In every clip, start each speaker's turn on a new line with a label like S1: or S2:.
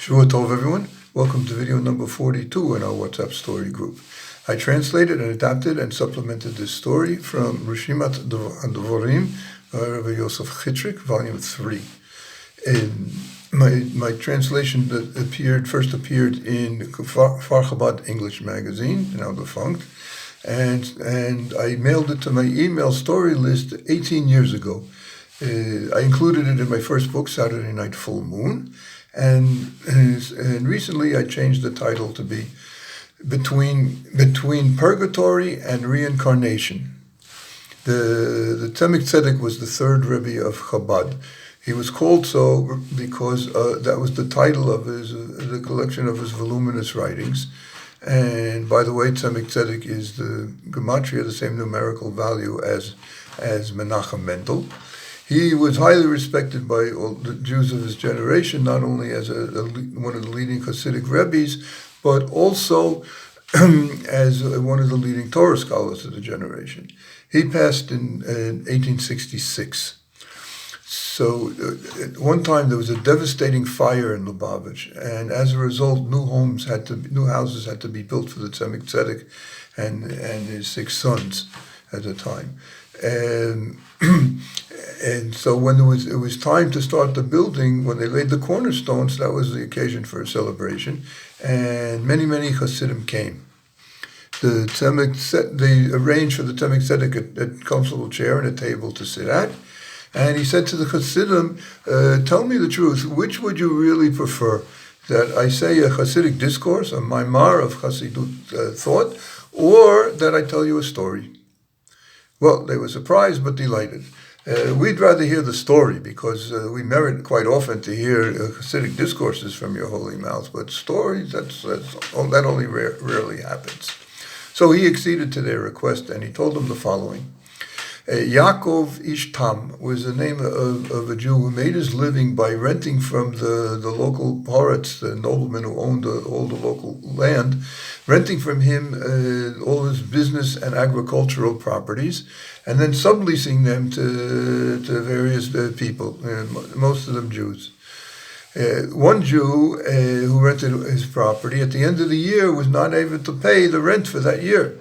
S1: Shavua Tov, everyone. Welcome to video number 42 in our WhatsApp story group. I translated and adapted and supplemented this story from Rishimat Devorim, Rabbi Yosef Chitrik, volume 3. My translation first appeared in Far Chabad English magazine, now defunct, and I mailed it to my email story list 18 years ago. I included it in my first book, Saturday Night Full Moon, and recently I changed the title to be Between Purgatory and Reincarnation. The Tzemek Tzedek was the third Rebbe of Chabad. He was called so because that was the title of the collection of his voluminous writings. And by the way, Tzemek Tzedek is the gematria, the same numerical value as Menachem Mendel. He was highly respected by all the Jews of his generation, not only as one of the leading Hasidic Rebbes, but also as one of the leading Torah scholars of the generation. He passed in 1866. So at one time there was a devastating fire in Lubavitch, and as a result, new houses had to be built for the Tzemek Tzedek and his 6 sons at the time. And so when it was time to start the building, when they laid the cornerstones, that was the occasion for a celebration, and many Chasidim came. They arranged for the Tzemek Tzedek a comfortable chair and a table to sit at, and he said to the Chasidim, tell me the truth, which would you really prefer? That I say a chasidic discourse, a maimar of chassidut thought, or that I tell you a story? Well, they were surprised but delighted. We'd rather hear the story because we merit quite often to hear Hasidic discourses from your holy mouth, but stories, that only rarely happens. So he acceded to their request and he told them the following. Yaakov Ish Tam was the name of a Jew who made his living by renting from the local poritz, the nobleman who owned all the local land, renting from him all his business and agricultural properties, and then subleasing them to various people, most of them Jews. One Jew who rented his property at the end of the year was not able to pay the rent for that year.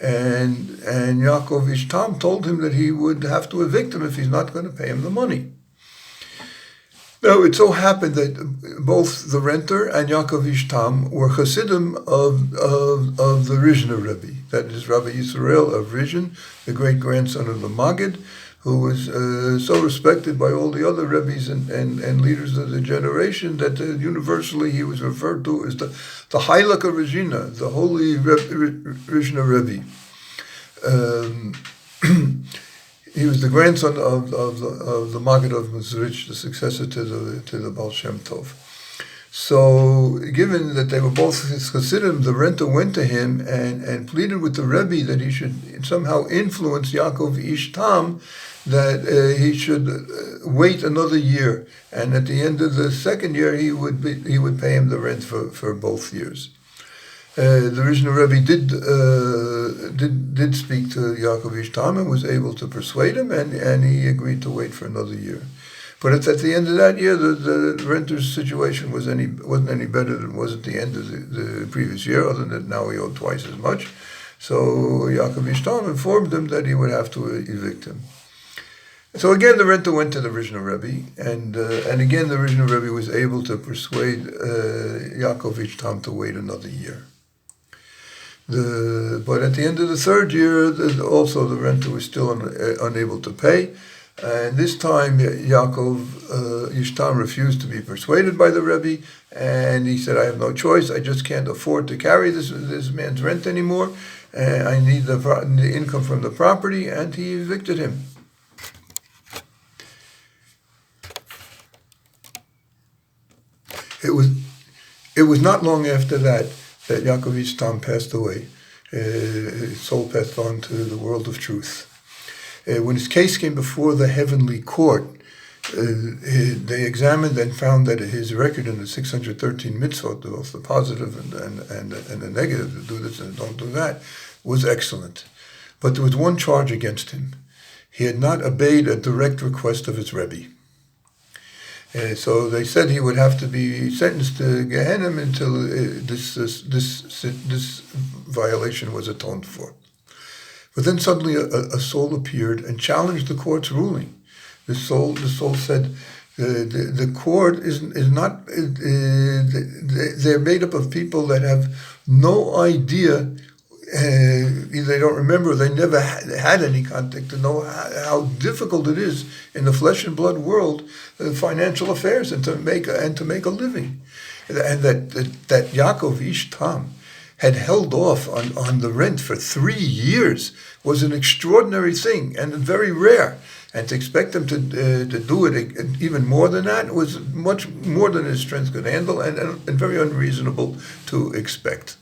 S1: And Yaakov Ish Tam told him that he would have to evict him if he's not going to pay him the money. Now, it so happened that both the renter and Yaakov Ish Tam were chasidim of the Rizhner Rebbe, that is Rabbi Yisrael of Rizhin, the great-grandson of the Maggid, who was so respected by all the other Rebbes and leaders of the generation that universally he was referred to as the Hailak of Rizhina, the holy Rizhner Rebbe. He was the grandson of the Maggid of Mezrich, the successor to the Baal Shem Tov. So, given that they were both his Chassidim, the renter went to him and pleaded with the Rebbe that he should somehow influence Yaakov Ish Tam, that he should wait another year, and at the end of the second year he would pay him the rent for both years. The Rizhner Rebbe did speak to Yaakov Ish Tam and was able to persuade him, and he agreed to wait for another year. But at the end of that year, the renter's situation wasn't any better than it was at the end of the previous year, other than that now he owed twice as much. So Yaakov Ish Tam informed him that he would have to evict him. So again, the renter went to the Rizhner Rebbe, and again the Rizhner Rebbe was able to persuade Yaakov Ish Tam to wait another year. But at the end of the third year, also the renter was still unable to pay. And this time, Yaakov Ish Tam refused to be persuaded by the Rebbe, and he said, I have no choice, I just can't afford to carry this man's rent anymore, and I need the income from the property, and he evicted him. It was not long after that Yaakov Ish Tam passed away. His soul passed on to the world of truth. When his case came before the heavenly court, they examined and found that his record in the 613 mitzvot, both the positive and the negative, to do this and don't do that, was excellent. But there was one charge against him. He had not obeyed a direct request of his Rebbe. So they said he would have to be sentenced to Gehenna until this violation was atoned for. But then suddenly a soul appeared and challenged the court's ruling. The soul said, the court is not. They're made up of people that have no idea. Either they don't remember, or they never had any contact to know how difficult it is in the flesh and blood world, financial affairs, and to make a living, and that Yaakov Ish Tam had held off on the rent for 3 years was an extraordinary thing and very rare. And to expect him to do it even more than that was much more than his strength could handle, and very unreasonable to expect.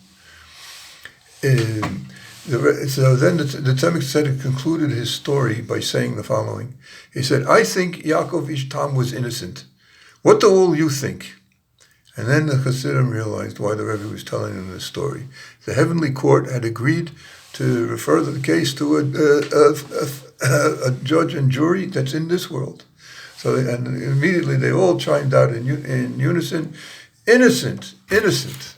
S1: So then the Tzemek Tzedek concluded his story by saying the following. He said, I think Yaakov Ish Tam was innocent. What do all you think? And then the chasidim realized why the Rebbe was telling them this story. The heavenly court had agreed to refer the case to a judge and jury that's in this world. So, and immediately they all chimed out in unison, innocent, innocent.